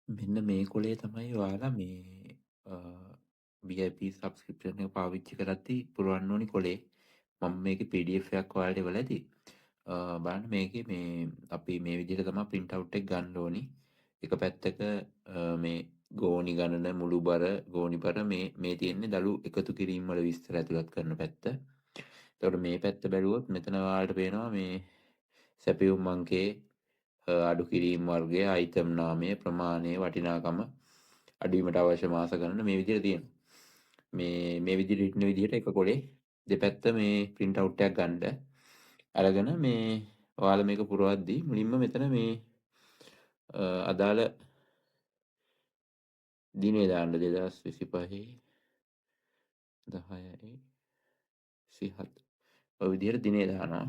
මෙන්න මේ කොලේ තමයි ඔයාලා මේ VIP සබ්ස්ක්‍රිප්ෂන් එක පාවිච්චි කරද්දී පුරවන්න ඕනි කොලේ. මම මේකේ PDF එකක් ඔයාලට එවලා ඇති. බලන්න මේකේ මේ අපි මේ විදිහට තමයි print out එක ගන්න ඕනි. එක පැත්තක මේ ගෝණි ගණන මුළු බර ගෝණි බර මේ තියෙන්නේ දළු එකතු කිරීම වල විස්තර ඇතුළත් කරන පැත්ත. එතකොට මේ පැත්ත බැලුවොත් මෙතන ඔයාලට පේනවා මේ සැපයුම් අංකයේ අඩු කිරීම් වර්ගය, අයිටම් නාමය, ප්‍රමාණය, වටිනාකම, අඩුවීමට අවශ්‍ය මාස ගණන මේ විදිහට තියෙනවා. මේ විදිහට හිටින විදිහට එක කොලේ දෙපැත්ත මේ print out එකක් ගන්න. අරගෙන මේ ඔයාලා මේක පුරවද්දී මුලින්ම මෙතන මේ අදාළ දිනේ දාන්න 2025 10 27 ඔය විදිහට දිනේ දානවා.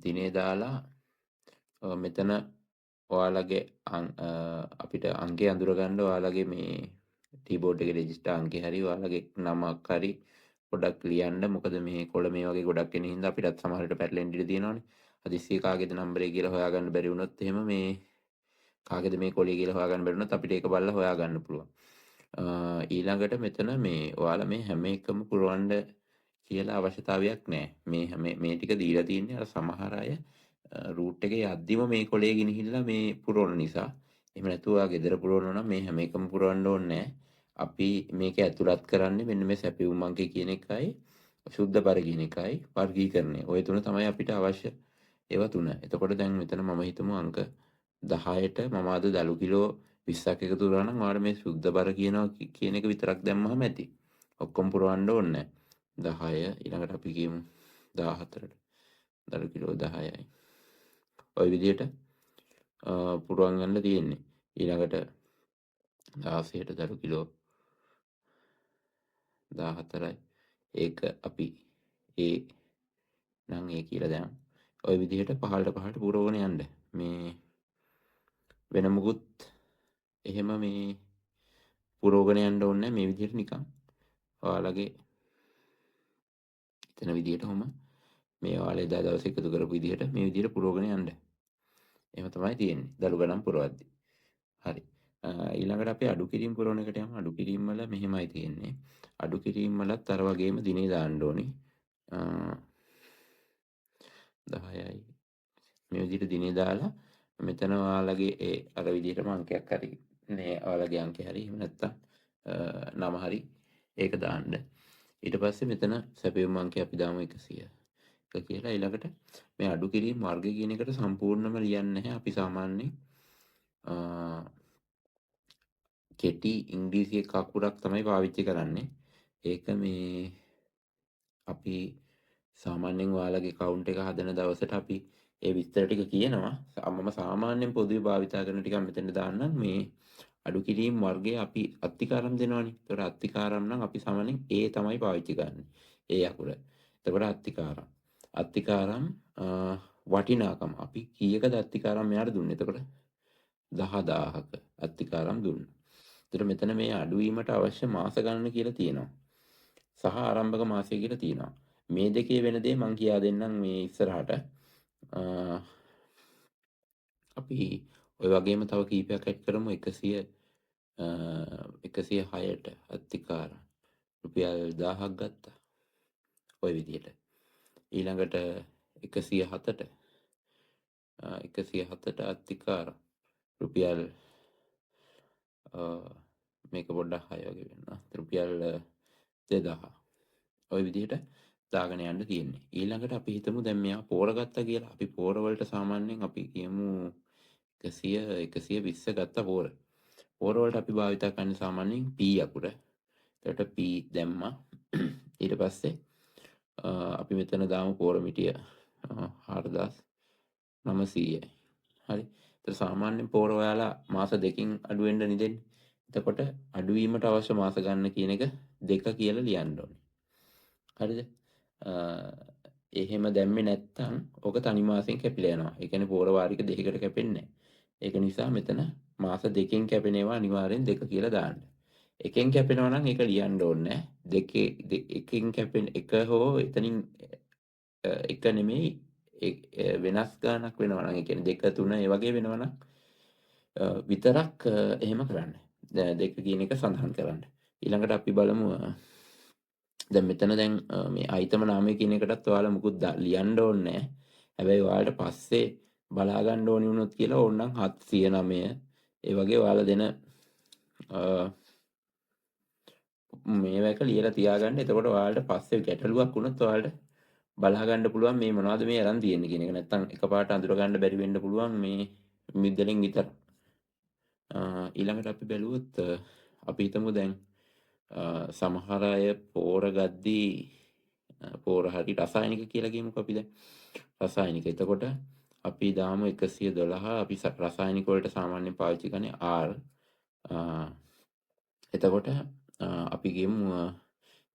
දිනේ දාලා මෙතන ඔයාලගේ අපිට අංකය අඳුරගන්න ඔයාලගේ මේ කීබෝඩ් එකේ රෙජිස්ටර් අංකේ හරි ඔයාලගේ නමක් හරි පොඩ්ඩක් ලියන්න. මොකද මේ කොළ මේ වගේ ගොඩක් එන හින්දා අපිටත් සමහර විට පැටලෙන්න ඉඩ තියෙනවානේ. හදිස්සියේ කාගේද නම්බරේ කියලා හොයාගන්න බැරි වුණොත් එහෙම මේ කාගේද මේ කොළේ කියලා හොයාගන්න බැරි වුණොත් අපිට ඒක බලලා හොයාගන්න පුළුවන්. ඊළඟට මෙතන මේ ඔයාලා මේ හැම එකම පුරවන්න කියලා අවශ්‍යතාවයක් නැහැ. මේ ටික දීලා තියෙන්නේ අර සමහර අය රූට් එකේ යද්දිම මේ කොලේ ගෙනහිල්ලා මේ පුරවන නිසා. එහෙම නැතුව ඔයා ගෙදර පුරවනවා නම් මේ හැම එකම පුරවන්න ඕනේ නැහැ. අපි මේක ඇතුළත් කරන්නේ මෙන්න මේ සැපයුම් අංකය කියන එකයි සුද්ධ බර කියන එකයි වර්ගීකරණය. ওই තුන තමයි අපිට අවශ්‍ය ඒවා තුන. එතකොට දැන් මෙතන මම හිතමු අංක 10ට මම අද දළු කිලෝ 20ක් එකතු කරා නම් ඔයාලා මේ සුද්ධ බර කියන එක විතරක් දැම්මහම ඇති. ඔක්කොම පුරවන්න ඕනේ නැහැ. 10 ඊළඟට අපි කියමු 14ට දළු කිලෝ 10යි. ওই විදිහට පුරවන් ගන්න තියෙන්නේ. ඊළඟට 16ට දළු කිලෝ 14යි. ඒක අපි ඒ නම් ඒ කියලා දාමු. ওই විදිහට පහළට පුරවගෙන යන්න. මේ වෙන මුකුත් එහෙම මේ පුරවගෙන යන්න ඕනේ නැහැ. මේ විදිහට නිකන් ඔයාලගේ හිතන විදිහටම මේ ඔයාලා එදා දවසේ එකතු කරපු විදිහට මේ විදිහට පුරවගෙන යන්න. එහෙම තමයි තියෙන්නේ. දළු ගණන් පුරවද්දී. හරි. ඊළඟට අපි අඩු කිරීම පුරවන එකට යමු. අඩු කිරීම වල මෙහෙමයි තියෙන්නේ. අඩු කිරීම වලත් අර වගේම දිනේ දාන්න ඕනේ. 10යි මේ විදිහට දිනේ දාලා මෙතන ඔයාලගේ ඒ අර විදිහටම අංකයක් හරි මේ ඔයාලගේ අංකය හරි එහෙම නැත්නම් නම හරි ඒක දාන්න. ඊට පස්සේ මෙතන සැපයුම් අංකය අපි දාමු 100. එක කියලා ඊළඟට මේ අඩු කිරීම වර්ග කියන එකට සම්පූර්ණම ලියන්නේ නැහැ. අපි සාමාන්‍යයෙන් කෙටි ඉංග්‍රීසි අකුරක් තමයි පාවිච්චි කරන්නේ. ඒක මේ අපි සාමාන්‍යයෙන් ඔයාලගේ account එක හදන දවසට අපි ඒ විස්තර ටික කියනවා. මම සාමාන්‍යයෙන් පොදුවේ භාවිතා කරන ටිකක් මෙතන දාන්නම්. මේ අඩු කිරීම වර්ගය අපි අත්තිකාරම් දෙනවනේ. ඒතකොට අත්තිකාරම් නම් අපි සාමාන්‍යයෙන් A තමයි පාවිච්චි කරන්නේ. ඒ අකුර. එතකොට අත්තිකාරම්. අත්තිකාරම් වටිනාකම අපි කීයකද අත්තිකාරම් මෙයාට දුන්නේ. එතකොට 10000ක අත්තිකාරම් දුන්නා. එතකොට මෙතන මේ අඩුවීමට අවශ්‍ය මාස ගණන කියලා තියෙනවා. සහ ආරම්භක මාසය කියලා තියෙනවා. මේ දෙකේ වෙන දේ මම කියා දෙන්නම් මේ ඉස්සරහට. අපි ඔය වගේම තව කීපයක් ඇඩ් කරමු. 106ට අත්තිකාර රුපියල් 1000ක් ගත්තා. ඔය විදිහට. ඊළඟට 107ට අත්තිකාර රුපියල් මේක පොඩ්ඩක් හය වගේ වෙනවා. රුපියල් 2000. ඔය විදිහට දාගෙන යන්න තියෙන්නේ. ඊළඟට අපි හිතමු දැන් මෙයා පෝර ගත්තා කියලා. අපි පෝර වලට සාමාන්‍යයෙන් අපි කියමු 100 120 ගත්ත පෝර. පෝර වලට අපි භාවිතා කරන්නේ සාමාන්‍යයෙන් P අකුර. එතකොට P දැම්මා. ඊට පස්සේ අපි මෙතන දාමු පෝර මිටිය 4900යි. හරි. ඒතර සාමාන්‍යයෙන් පෝර ඔයාලා මාස දෙකකින් අඩු වෙන්න නිදෙන්නේ. එතකොට අඩුවීමට අවශ්‍ය මාස ගන්න කියන එක 2 කියලා ලියන්න ඕනේ. හරිද? එහෙම දැම්මේ නැත්තම් ඔක තනි මාසෙන් කැපිලා යනවා. ඒ කියන්නේ පෝර වාරික දෙකකට කැපෙන්නේ නැහැ. ඒක නිසා මෙතන මාස දෙකෙන් කැපෙන ඒවා අනිවාර්යෙන් 2 කියලා දාන්න. එකෙන් කැපෙනවා නම් ඒක ලියන්න ඕනේ නැහැ. දෙකේ එකෙන් කැපෙන එක හෝ එතනින් එක නෙමෙයි වෙනස් ගානක් වෙනවා නම් ඒ කියන්නේ 2 3 ඒ වගේ වෙනවා නම් විතරක් එහෙම කරන්න. 2 කියන එක සඳහන් කරන්න. ඊළඟට අපි බලමු දැන් මෙතන දැන් මේ අයිතම නාමය කියන එකටත් ඔයාලා මුකුත් ලියන්න ඕනේ නැහැ. හැබැයි ඔයාලට පස්සේ බලා ගන්න ඕනි වුණොත් කියලා ඕනනම් 709 ඒ වගේ ඔයාලා දෙන මේවා එක ලියලා තියාගන්න. එතකොට ඔයාලට පස්සේ ගැටලුවක් වුණොත් ඔයාලට බලා ගන්න පුළුවන් මේ මොනවද මේ අරන් තියෙන්නේ කියන එක. නැත්තම් එකපාරට අඳුර ගන්න බැරි වෙන්න පුළුවන් මේ මිද්දලෙන් විතර. ඊළඟට අපි බැලුවොත් අපි හිතමු දැන් සමහර අය පෝර ගද්දී පෝර හරි රසායනික කියලා කියමුකෝ අපි දැන්. රසායනික. එතකොට අපි දාමු 112 අපි රසායනික වලට සාමාන්‍යයෙන් පාවිච්චි කරන්නේ R. එතකොට අපි කියමු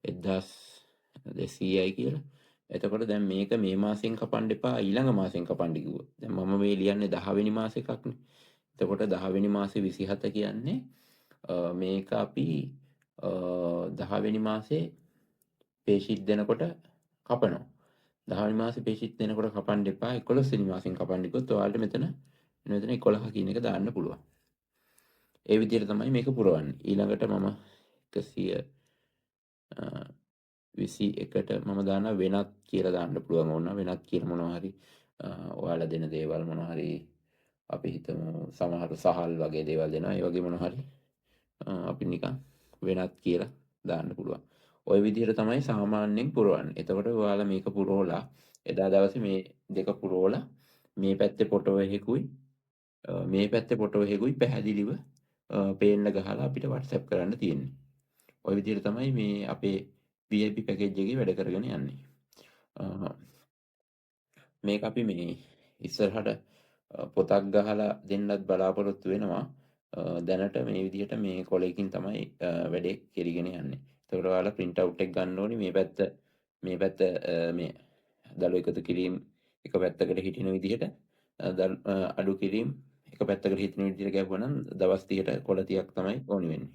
1200යි කියලා. එතකොට දැන් මේක මේ මාසෙන් කපන්න එපා ඊළඟ මාසෙන් කපන්න කිව්වොත්. දැන් මම මේ ලියන්නේ 10 වෙනි මාස එකක්නේ. එතකොට 10 වෙනි මාසේ 27 කියන්නේ මේක අපි 10 වෙනි මාසේ pay sheet දෙනකොට කපනවා. 10 වෙනි මාසේ pay sheet දෙනකොට කපන්න එපා 11 වෙනි මාසෙන් කපන්න කිව්වොත් ඔයාලට මෙතන 11 කියන එක දාන්න පුළුවන්. ඒ විදිහට තමයි මේක පුරවන්නේ. ඊළඟට මම 121ට මම දානවා වෙනත් කියලා දාන්න පුළුවන් ඕන වෙනත් කියලා මොනවා හරි ඔයාලා දෙන දේවල් මොනවා හරි අපි හිතමු සමහර සහල් වගේ දේවල් දෙනවා. ඒ වගේ මොනවා හරි අපි නිකන් වෙනත් කියලා දාන්න පුළුවන්. ওই විදිහට තමයි සාමාන්‍යයෙන් පුරවන්නේ. එතකොට ඔයාලා මේක පුරවලා එදා දවසේ මේ දෙක පුරවලා මේ පැත්තේ ෆොටෝ එකකුයි මේ පැත්තේ ෆොටෝ එකකුයි පැහැදිලිව පේන්න ගහලා අපිට WhatsApp කරන්න තියෙන්නේ. ওই විදිහට තමයි මේ අපේ VIP පැකේජ් එකේ වැඩ කරගෙන යන්නේ. මේක අපි මේ ඉස්සරහට පොතක් ගහලා දෙන්නත් බලාපොරොත්තු වෙනවා. දැනට මේ විදිහට මේ කොලයකින් තමයි වැඩේ කෙරිගෙන යන්නේ. ඒකට ඔයාලා print out එක ගන්න ඕනි මේ පැත්ත මේ දළු එකතු කිරීම එක පැත්තකට හිටින විදිහට අඩු කිරීම එක පැත්තකට හිටින විදිහට ගැහුවා නම් දවස් 30ට කොළ 30ක් තමයි ඕනි වෙන්නේ.